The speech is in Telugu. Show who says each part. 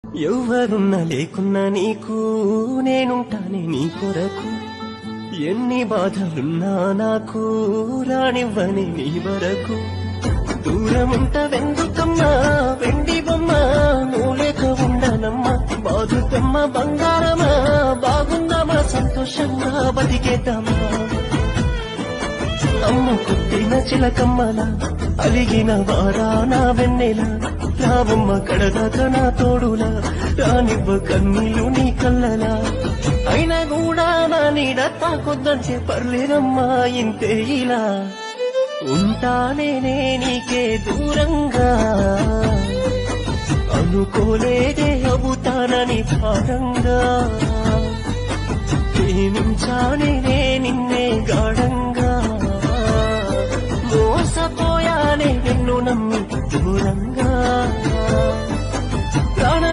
Speaker 1: ఎవరున్నా లేకున్నా నీకు నేనుంటానే నీ కొరకు. ఎన్ని బాధలున్నా నాకు రానివ్వని నీ వరకు. దూరముంటవెందుకమ్మా వెండి బొమ్మ, నువ్వు లేక ఉండనమ్మా బాధుకమ్మ. బంగారమా బాగుందామా సంతోషంగా బతికేద్దామా. అమ్మ కొట్టిన చిలకమ్మల అలిగిన వారా నా వెన్నెల. నా బొమ్మ కడదాకా నా తోడులా రానివ్వ కన్నీళ్ళు నీ కళ్ళలా. అయినా కూడా నా నీడ తాకొద్దంటే పర్లేదమ్మా ఇంతే ఇలా. ఉంటానేనే నీకే దూరంగా, అనుకోలేదే అవుతానని భారంగా. ప్రేమించానే నిన్నే గాఢంగా, మోసపోయానే నిన్ను నమ్మి దూరంగా.